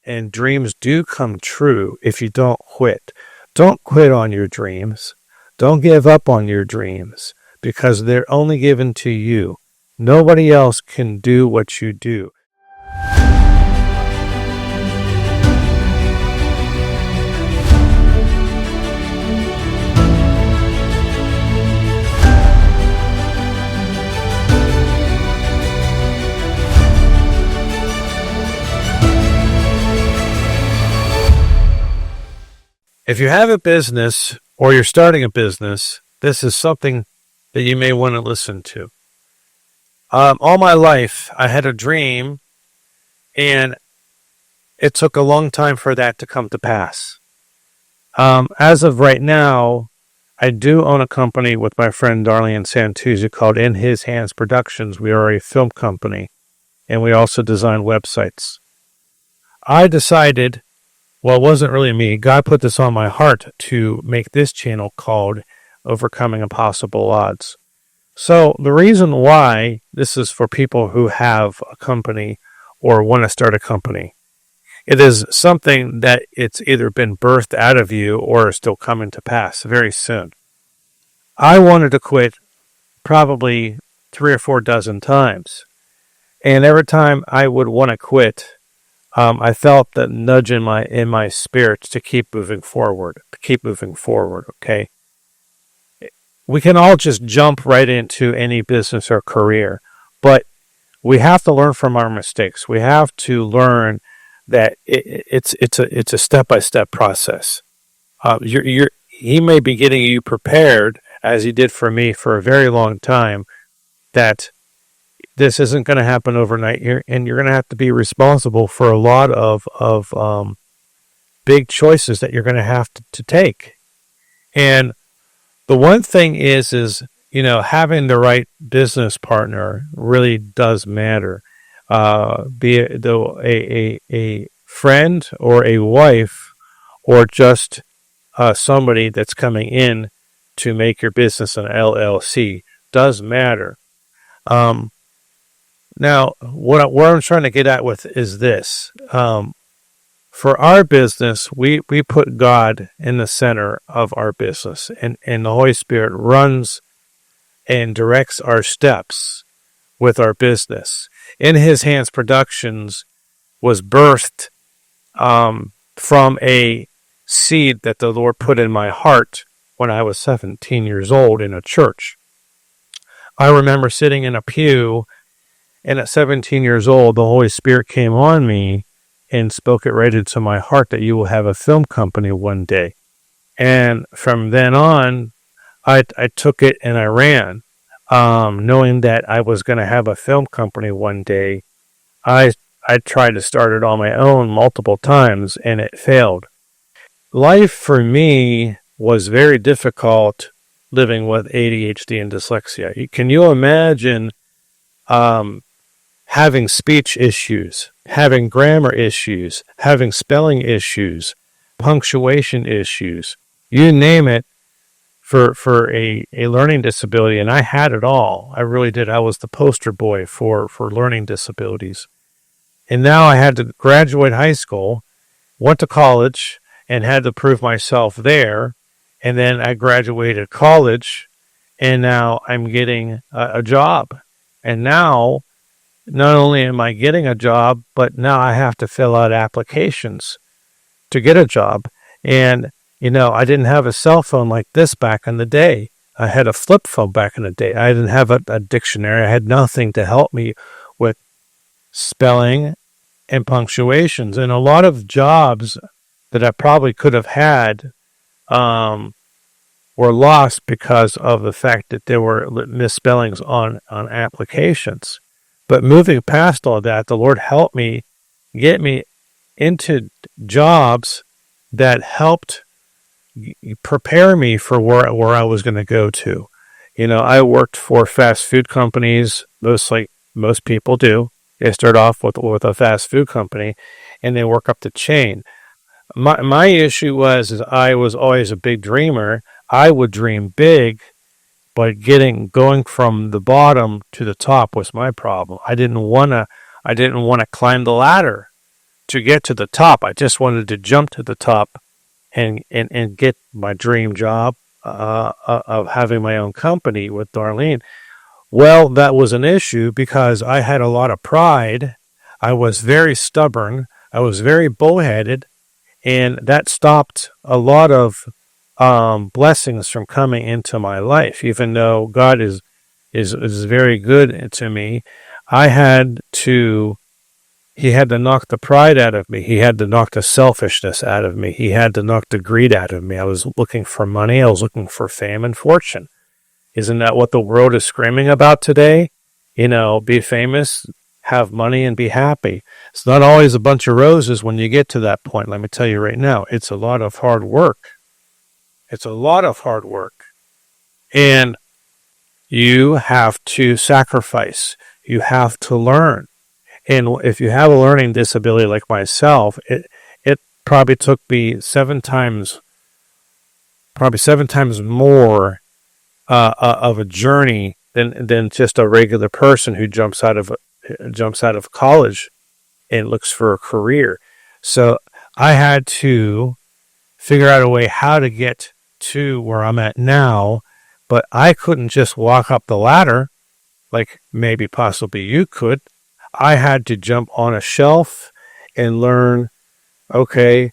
and dreams do come true if you don't quit. Don't quit on your dreams. Don't give up on your dreams because they're only given to you. Nobody else can do what you do. If you have a business or you're starting a business, this is something that you may want to listen to. All my life, I had a dream, and it took a long time for that to come to pass. As of right now, I do own a company with my friend Darlene Santusi called In His Hands Productions. We are a film company, and we also design websites. I decided, well, it wasn't really me. God put this on my heart to make this channel called Overcoming Impossible Odds. So the reason why this is for people who have a company or want to start a company, it is something that it's either been birthed out of you or is still coming to pass very soon. I wanted to quit probably 3 or 4 dozen times. And every time I would want to quit, I felt that nudge in my spirit to keep moving forward, okay? We can all just jump right into any business or career, but we have to learn from our mistakes. We have to learn that it's a step-by-step process. He may be getting you prepared, as he did for me for a very long time, that this isn't going to happen overnight here, and you're going to have to be responsible for a lot of big choices that you're going to have to take. And the one thing is having the right business partner really does matter. Be it a friend or a wife or just somebody that's coming in to make your business an LLC does matter. Now, what I'm trying to get at with is this. For our business, we put God in the center of our business, and the Holy Spirit runs and directs our steps with our business. In His Hands Productions was birthed from a seed that the Lord put in my heart when I was 17 years old in a church. I remember sitting in a pew, and at 17 years old, the Holy Spirit came on me and spoke it right into my heart that you will have a film company one day. And from then on, I took it and I ran, knowing that I was going to have a film company one day. I tried to start it on my own multiple times, and it failed. Life for me was very difficult living with ADHD and dyslexia. Can you imagine having speech issues, having grammar issues, having spelling issues, punctuation issues, you name it, for a learning disability, and I had it all. I really did. I was the poster boy for learning disabilities. And now I had to graduate high school, went to college, and had to prove myself there. And then I graduated college, and now I'm getting a job. And now, not only am I getting a job, but now I have to fill out applications to get a job. And, I didn't have a cell phone like this back in the day. I had a flip phone back in the day. I didn't have a dictionary. I had nothing to help me with spelling and punctuations. And a lot of jobs that I probably could have had were lost because of the fact that there were misspellings on applications. But moving past all that, the Lord helped me get me into jobs that helped prepare me for where I was going to go to. I worked for fast food companies, like most people do. They start off with a fast food company, and they work up the chain. My issue was I was always a big dreamer. I would dream big, but going from the bottom to the top was my problem. I didn't want to climb the ladder. to get to the top. I just wanted to jump to the top and get my dream job of having my own company with Darlene. Well, that was an issue because I had a lot of pride. I was very stubborn. I was very bullheaded, and that stopped a lot of blessings from coming into my life. Even though God is very good to me, He had to knock the pride out of me. He had to knock the selfishness out of me. He had to knock the greed out of me. I was looking for money. I was looking for fame and fortune. Isn't that what the world is screaming about today? Be famous, have money, and be happy. It's not always a bunch of roses when you get to that point. Let me tell you right now, it's a lot of hard work. It's a lot of hard work. And you have to sacrifice. You have to learn. And if you have a learning disability like myself, it probably took me seven times more of a journey than just a regular person who jumps out of college and looks for a career. So I had to figure out a way how to get to where I'm at now, but I couldn't just walk up the ladder like maybe possibly you could. I had to jump on a shelf and learn, okay,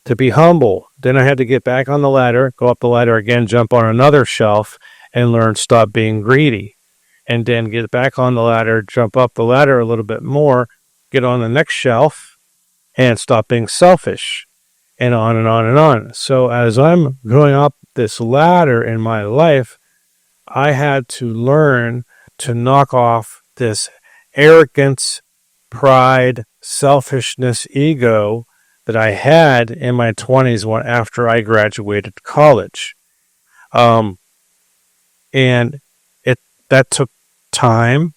to be humble. Then I had to get back on the ladder, go up the ladder again, jump on another shelf, and learn stop being greedy. And then get back on the ladder, jump up the ladder a little bit more, get on the next shelf, and stop being selfish. And on and on and on. So as I'm going up this ladder in my life, I had to learn to knock off this arrogance, pride, selfishness, ego that I had in my 20s after I graduated college. And that took time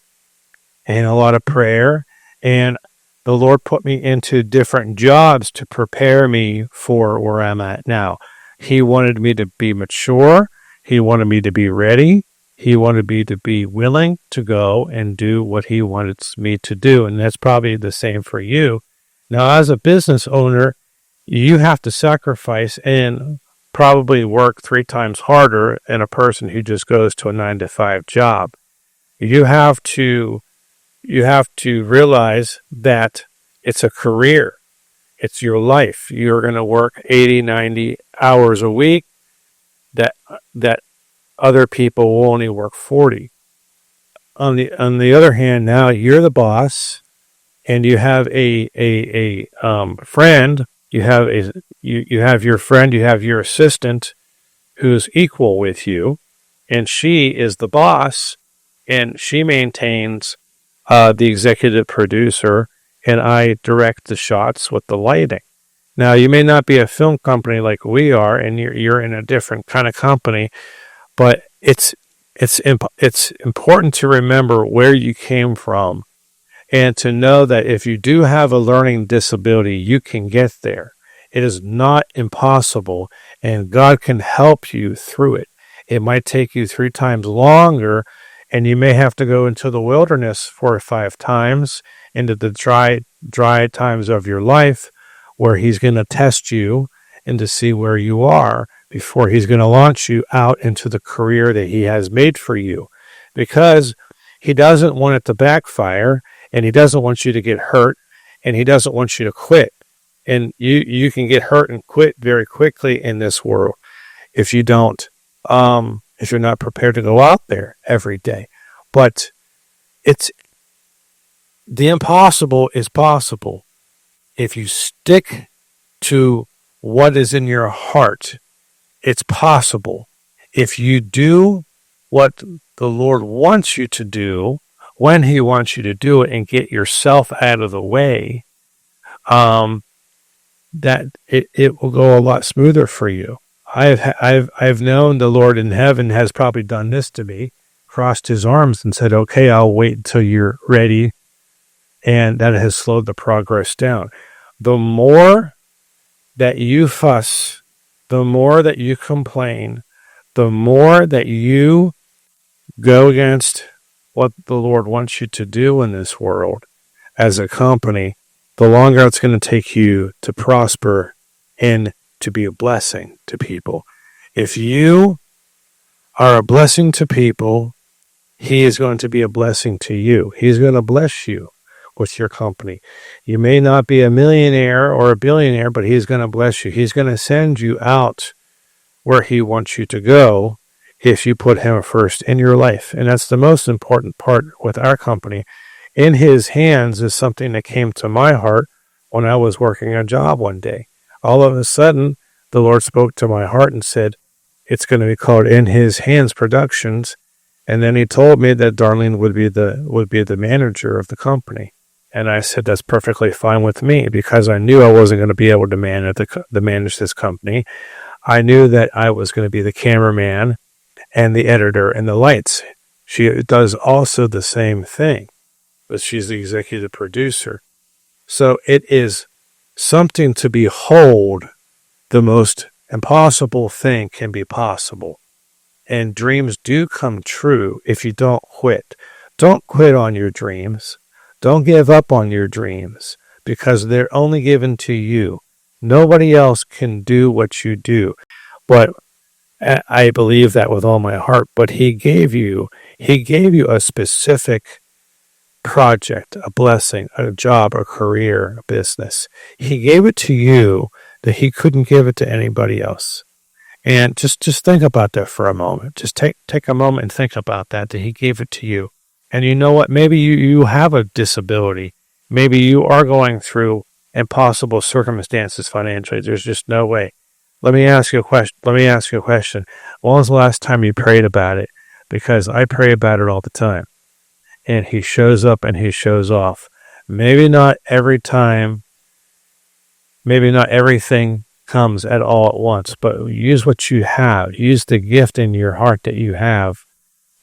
and a lot of prayer, and the Lord put me into different jobs to prepare me for where I'm at now. He wanted me to be mature. He wanted me to be ready. He wanted me to be willing to go and do what he wanted me to do. And that's probably the same for you. Now, as a business owner, you have to sacrifice and probably work 3 times harder than a person who just goes to a 9-to-5 job. You have to realize that it's a career. It's your life. You're going to work 80, 90 hours a week that other people will only work 40. On the other hand, now you're the boss, and you have a friend. You have your friend. You have your assistant, who's equal with you, and she is the boss, and she maintains the executive producer, and I direct the shots with the lighting. Now, you may not be a film company like we are, and you're in a different kind of company, but it's important to remember where you came from, and to know that if you do have a learning disability, you can get there. It is not impossible, and God can help you through it. It might take you 3 times longer, and you may have to go into the wilderness 4 or 5 times, into the dry times of your life, where he's going to test you and to see where you are before he's going to launch you out into the career that he has made for you. Because he doesn't want it to backfire, and he doesn't want you to get hurt, and he doesn't want you to quit. And you can get hurt and quit very quickly in this world if you don't, if you're not prepared to go out there every day. But the impossible is possible if you stick to what is in your heart. It's possible if you do what the Lord wants you to do when he wants you to do it, and get yourself out of the way. That it will go a lot smoother for you. I've known the Lord in heaven has probably done this to me, crossed his arms and said, okay, I'll wait until you're ready. And that has slowed the progress down. The more that you fuss, the more that you complain, the more that you go against what the Lord wants you to do in this world as a company, the longer it's going to take you to prosper and to be a blessing to people. If you are a blessing to people, he is going to be a blessing to you. He's going to bless you with your company. You may not be a millionaire or a billionaire, but he's going to bless you. He's going to send you out where he wants you to go if you put him first in your life. And that's the most important part with our company. In his hands is something that came to my heart when I was working a job one day. All of a sudden, the Lord spoke to my heart and said, it's going to be called In His Hands Productions. And then he told me that Darlene would be the manager of the company. And I said, that's perfectly fine with me, because I knew I wasn't going to be able to manage this company. I knew that I was going to be the cameraman and the editor and the lights. She does also the same thing, but she's the executive producer. So it is something to behold. The most impossible thing can be possible. And dreams do come true if you don't quit. Don't quit on your dreams. Don't give up on your dreams, because they're only given to you. Nobody else can do what you do. But I believe that with all my heart. But he gave you a specific project, a blessing, a job, a career, a business. He gave it to you that he couldn't give it to anybody else. And just think about that for a moment. Just take a moment and think about that he gave it to you. And you know what? Maybe you have a disability. Maybe you are going through impossible circumstances financially. There's just no way. Let me ask you a question. When was the last time you prayed about it? Because I pray about it all the time. And he shows up and he shows off. Maybe not every time. Maybe not everything comes at all at once, but use what you have. Use the gift in your heart that you have,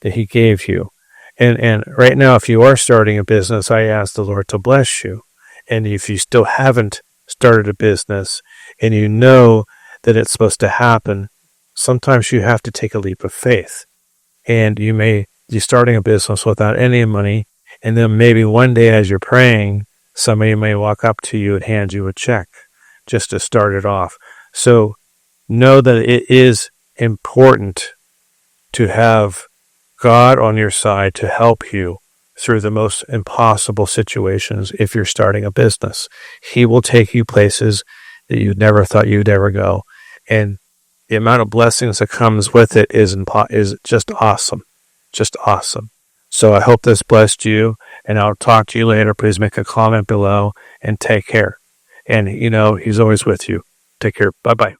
that he gave you. And right now, if you are starting a business, I ask the Lord to bless you. And if you still haven't started a business and you know that it's supposed to happen, sometimes you have to take a leap of faith. And you may be starting a business without any money, and then maybe one day as you're praying, somebody may walk up to you and hand you a check just to start it off. So know that it is important to have God on your side to help you through the most impossible situations if you're starting a business. He will take you places that you never thought you'd ever go. And the amount of blessings that comes with it is just awesome. Just awesome. So I hope this blessed you, and I'll talk to you later. Please make a comment below and take care. And, he's always with you. Take care. Bye-bye.